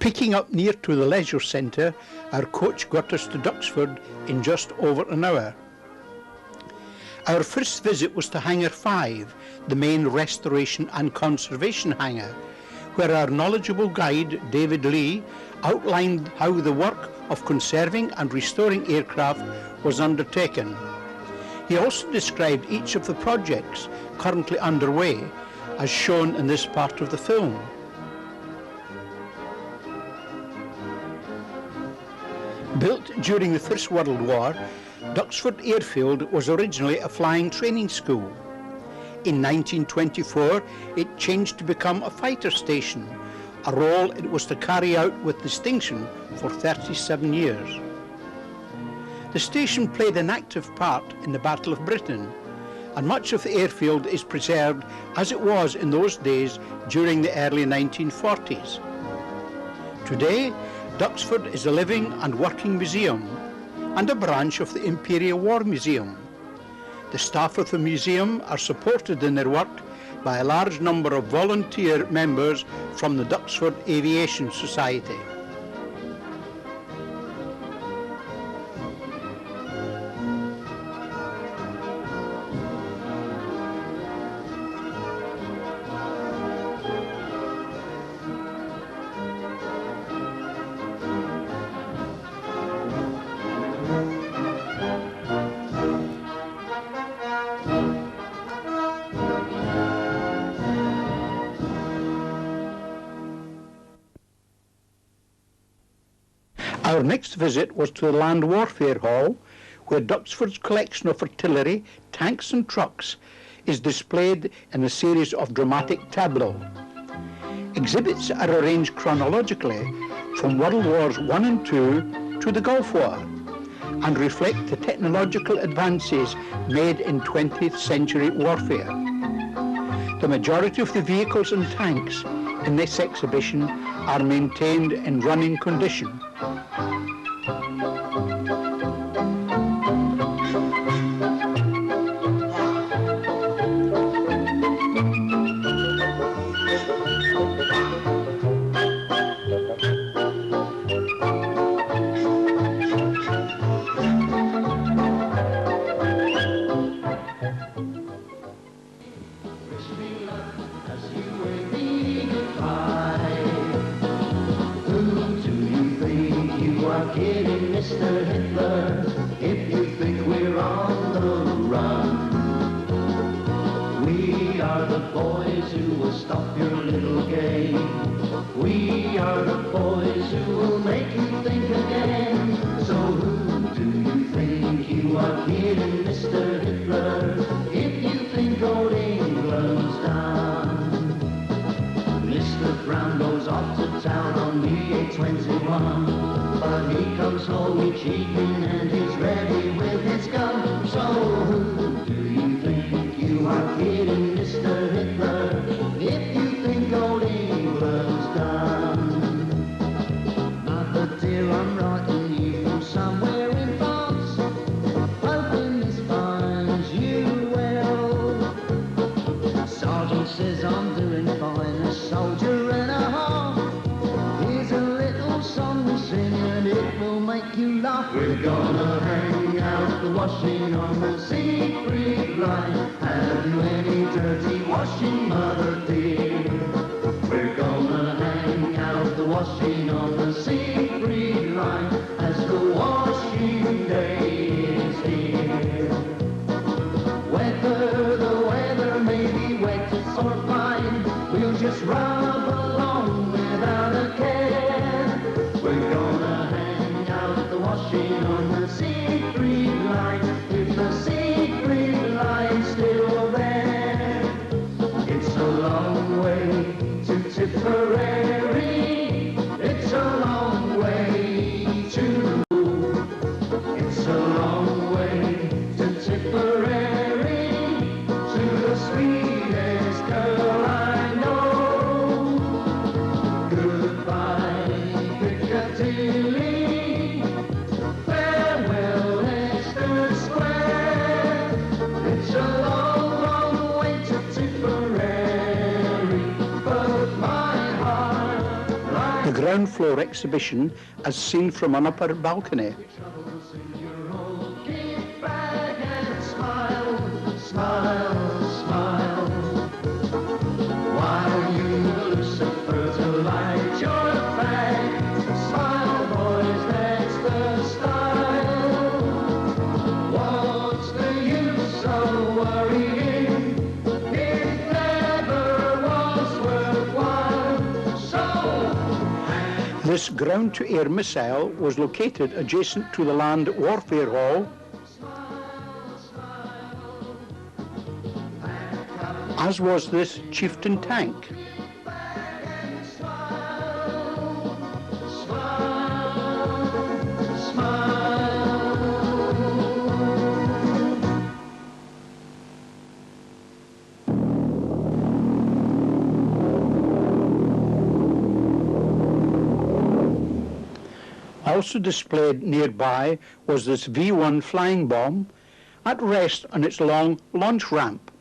Picking up near to the leisure centre, our coach got us to Duxford in just over an hour. Our first visit was to Hangar 5, the main restoration and conservation hangar, where our knowledgeable guide, David Lee, outlined how the work of conserving and restoring aircraft was undertaken. He also described each of the projects currently underway, as shown in this part of the film. Built during the First World War, Duxford Airfield was originally a flying training school. In 1924, it changed to become a fighter station, a role it was to carry out with distinction for 37 years. The station played an active part in the Battle of Britain, and much of the airfield is preserved as it was in those days during the early 1940s. Today, Duxford is a living and working museum and a branch of the Imperial War Museum. The staff of the museum are supported in their work by a large number of volunteer members from the Duxford Aviation Society. Our next visit was to the Land Warfare Hall, where Duxford's collection of artillery, tanks and trucks is displayed in a series of dramatic tableaux. Exhibits are arranged chronologically from World Wars I and II to the Gulf War, and reflect the technological advances made in 20th century warfare. The majority of the vehicles and tanks in this exhibition are maintained in running condition. Kidding, Mr. Hitler, if you think we're on the run. We are the boys who will stop your little game. We are the boys who will make you think again. So who do you think you are kidding, Mr. Hitler, if you think old England's done? Mr. Brown goes off to town on the A-21. But he comes home each evening and he's ready with his gun. So who do you think you are kidding, Mr. Hitler, if you think old England's done? Mother dear, I'm writing you somewhere in France, hoping this finds you well. Sergeant says I'm doing fine, a soldier and a half. Here's a little song we sing and it will make you laugh. We're gonna hang out the washing on the Siegfried line. Have you any dirty washing, mother dear? We're gonna hang out the washing on the Siegfried line as the washing day is here. Whether the weather may be wet or fine, we'll just rub along without a care. We're gonna hang out the washing on the Siegfried line, if the Siegfried line's still there. It's a long way to Tipperary, it's a long way to, it's a long way to Tipperary, to the sweetest girl I know. Goodbye, Piccadilly. ground floor exhibition as seen from an upper balcony. Kick back and smile, smile, smile. While you Lucifer to light your fag. Smile, boys, that's the style. What's the use of worrying? It never was worthwhile. So This ground-to-air missile was located adjacent to the Land Warfare Hall, as was this Chieftain tank. Also displayed nearby was this V-1 flying bomb at rest on its long launch ramp.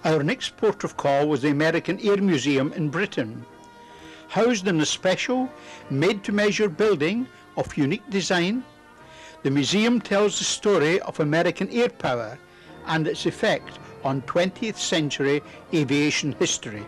Our next port of call was the American Air Museum in Britain. Housed in a special, made-to-measure building of unique design, the museum tells the story of American air power and its effect on 20th century aviation history.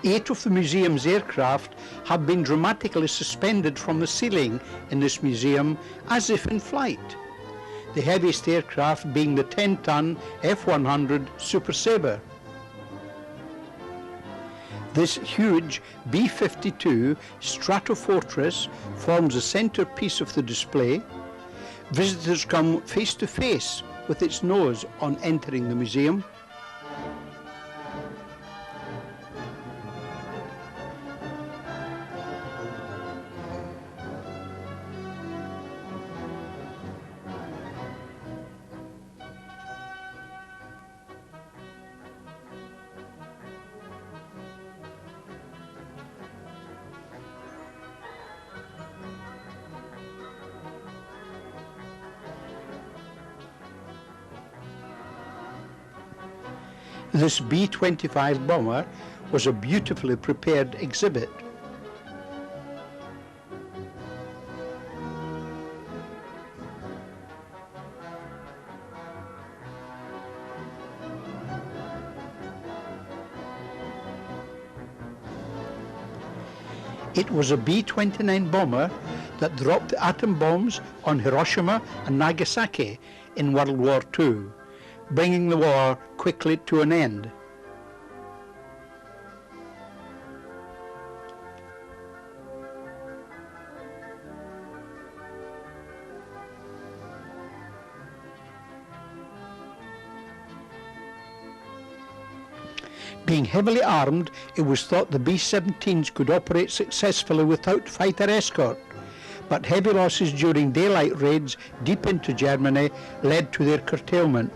Eight of the museum's aircraft have been dramatically suspended from the ceiling in this museum as if in flight, the heaviest aircraft being the 10-ton F-100 Super Sabre. This huge B-52 Stratofortress forms the centerpiece of the display. Visitors come face to face with its nose on entering the museum. This B-25 bomber was a beautifully prepared exhibit. It was a B-29 bomber that dropped the atom bombs on Hiroshima and Nagasaki in World War II, bringing the war quickly to an end. Being heavily armed, it was thought the B-17s could operate successfully without fighter escort, but heavy losses during daylight raids deep into Germany led to their curtailment.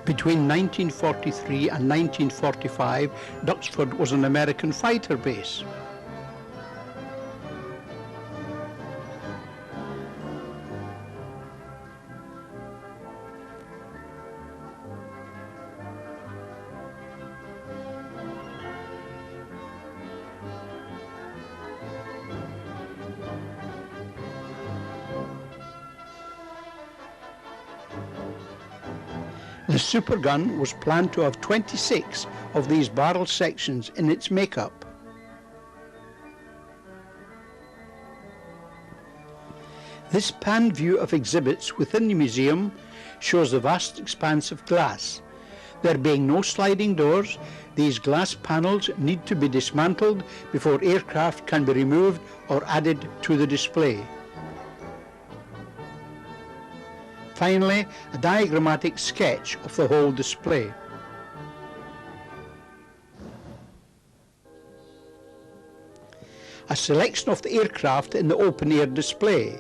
Between 1943 and 1945, Duxford was an American fighter base. The supergun was planned to have 26 of these barrel sections in its makeup. This pan view of exhibits within the museum shows the vast expanse of glass. There being no sliding doors, these glass panels need to be dismantled before aircraft can be removed or added to the display. Finally, a diagrammatic sketch of the whole display. A selection of the aircraft in the open-air display.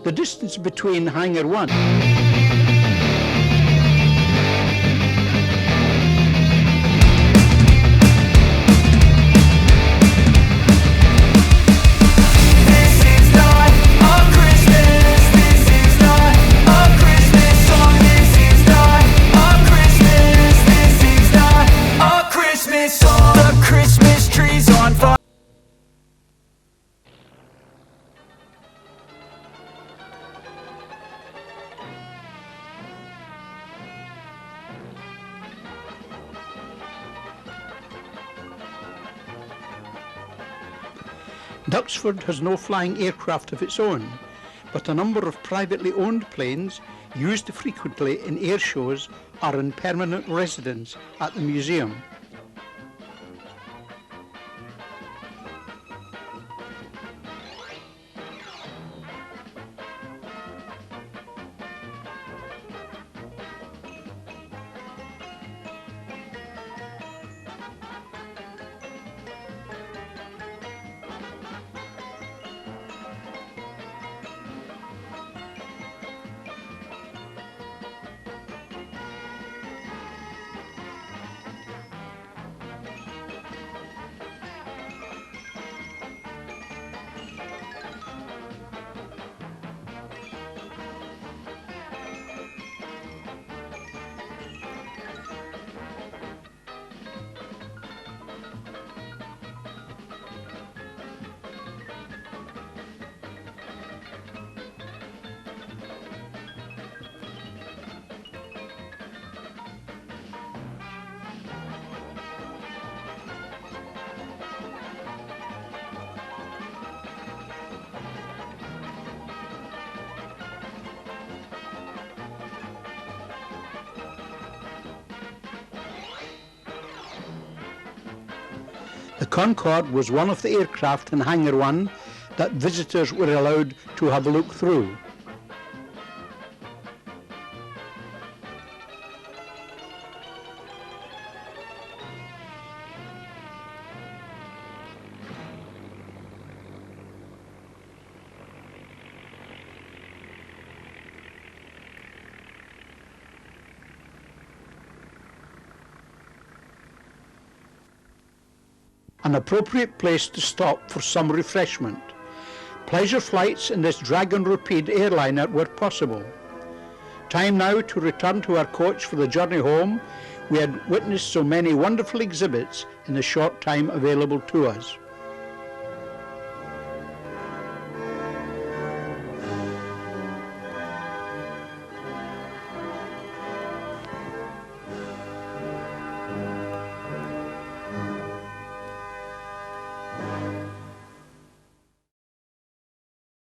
The distance between Hangar 1 Duxford has no flying aircraft of its own, but a number of privately owned planes used frequently in air shows are in permanent residence at the museum. The Concorde was one of the aircraft in Hangar 1 that visitors were allowed to have a look through. An appropriate place to stop for some refreshment. Pleasure flights in this Dragon Rapide airliner were possible. Time now to return to our coach for the journey home. We had witnessed so many wonderful exhibits in the short time available to us.